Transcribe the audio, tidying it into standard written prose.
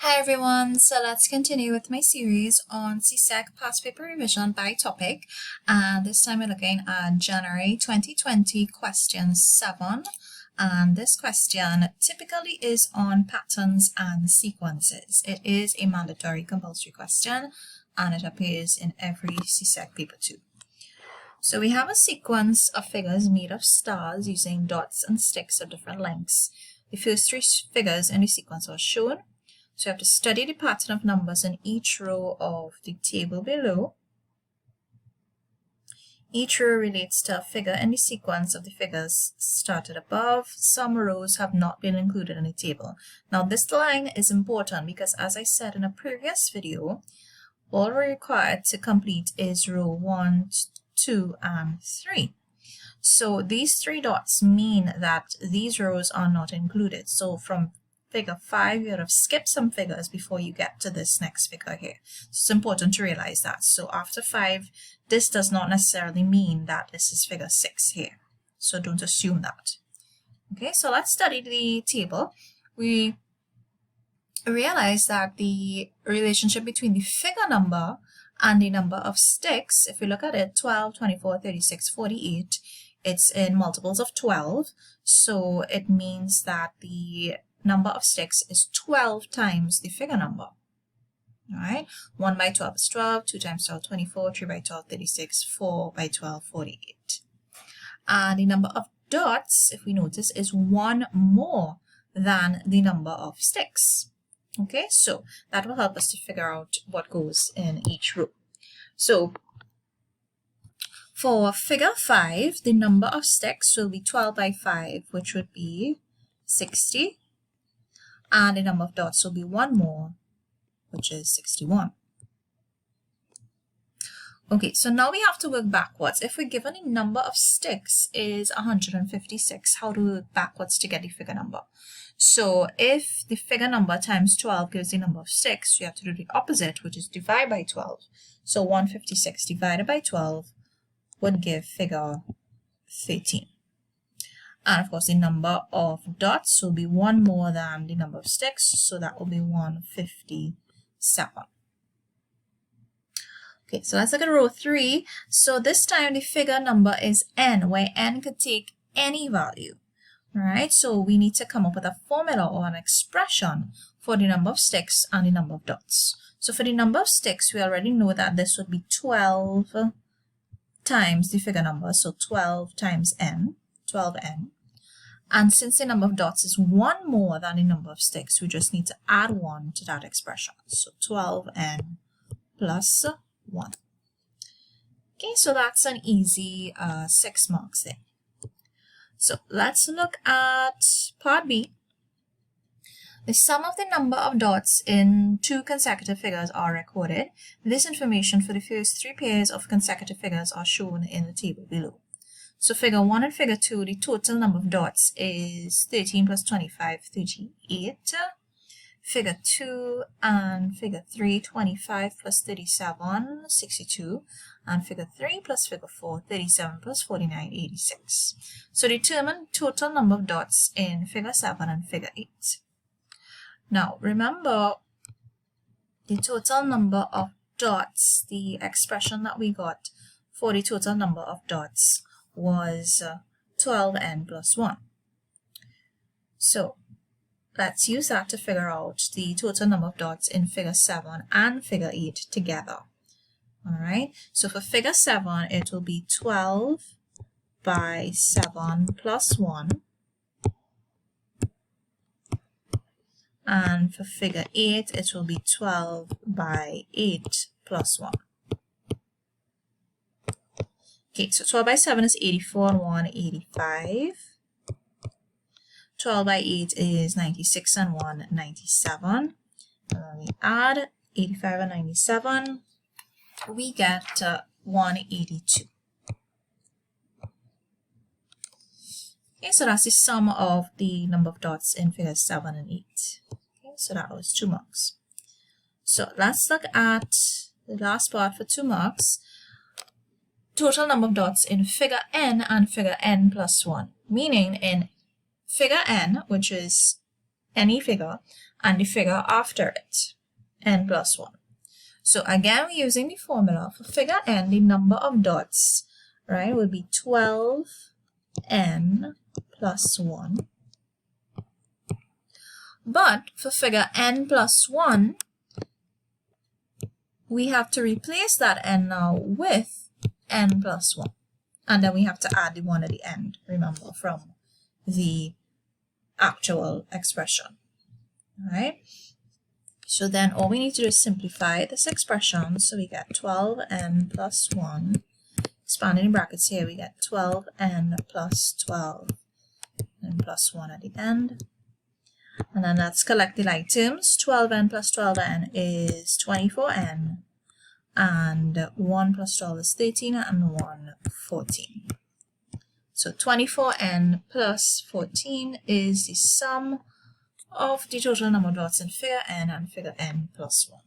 Hi everyone, so let's continue with my series on CSEC past paper revision by topic, and this time we're looking at January 2020 question 7, and this question typically is on patterns and sequences. It is a mandatory compulsory question and it appears in every CSEC paper too. So we have a sequence of figures made of stars using dots and sticks of different lengths. The first three figures in the sequence are shown. So you have to study the pattern of numbers in each row of the table below. Each row relates to a figure in the sequence of the figures started above. Some rows have not been included in the table. Now this line is important because, as I said in a previous video, all we're required to complete is row 1, 2, and 3. So these three dots mean that these rows are not included. So from figure 5, you have to skip some figures before you get to this next figure here. So it's important to realize that. So after 5, this does not necessarily mean that this is figure 6 here. So don't assume that. Okay, so let's study the table. We realize that the relationship between the figure number and the number of sticks, if we look at it, 12, 24, 36, 48, it's in multiples of 12. So it means that the number of sticks is 12 times the figure number. All right, 1 by 12 is 12, 2 times 12, 24, 3 by 12, 36, 4 by 12, 48. And the number of dots, if we notice, is 1 more than the number of sticks. Okay, so that will help us to figure out what goes in each row. So for figure 5, the number of sticks will be 12 by 5, which would be 60. And the number of dots will be 1 more, which is 61. Okay, so now we have to work backwards. If we're given a number of sticks is 156, how do we work backwards to get the figure number? So if the figure number times 12 gives the number of sticks, you have to do the opposite, which is divide by 12. So 156 divided by 12 would give figure 13. And of course, the number of dots will be 1 more than the number of sticks, so that will be 157. Okay, so let's look at row 3. So this time the figure number is n, where n could take any value. All right, so we need to come up with a formula or an expression for the number of sticks and the number of dots. So for the number of sticks, we already know that this would be 12 times the figure number, so 12 times n, 12n. And since the number of dots is 1 more than the number of sticks, we just need to add 1 to that expression. So 12n plus 1. Okay, so that's an easy 6 marks there. So let's look at part B. The sum of the number of dots in 2 consecutive figures are recorded. This information for the first 3 pairs of consecutive figures are shown in the table below. So figure 1 and figure 2, the total number of dots is 13 plus 25, 38. Figure 2 and figure 3, 25 plus 37, 62. And figure 3 plus figure 4, 37 plus 49, 86. So determine total number of dots in figure 7 and figure 8. Now remember, the total number of dots, the expression that we got for the total number of dots was 12n plus 1. So let's use that to figure out the total number of dots in figure 7 and figure 8 together. All right, so for figure 7, it will be 12 by 7 plus 1. And for figure 8, it will be 12 by 8 plus 1. Okay, so 12 by 7 is 84 and 1, 85. 12 by 8 is 96 and 1, 97. And then we add 85 and 97. We get 182. Okay, so that's the sum of the number of dots in figures 7 and 8. Okay, so that was 2 marks. So let's look at the last part for 2 marks. Total number of dots in figure n and figure n plus 1. Meaning in figure n, which is any figure, and the figure after it, n plus 1. So again, we're using the formula. For figure n, the number of dots, right, would be 12n plus 1. But for figure n plus 1, we have to replace that n now with n plus 1. And then we have to add the 1 at the end, remember, from the actual expression. All right? So then all we need to do is simplify this expression. So we get 12n plus 1. Expanding the brackets here, we get 12n plus 12 and plus 1 at the end. And then let's collect the like terms. 12n plus 12n is 24n. And 1 plus 12 is 13 and 1, 14. So 24n plus 14 is the sum of the total number of dots in figure n and figure n plus 1.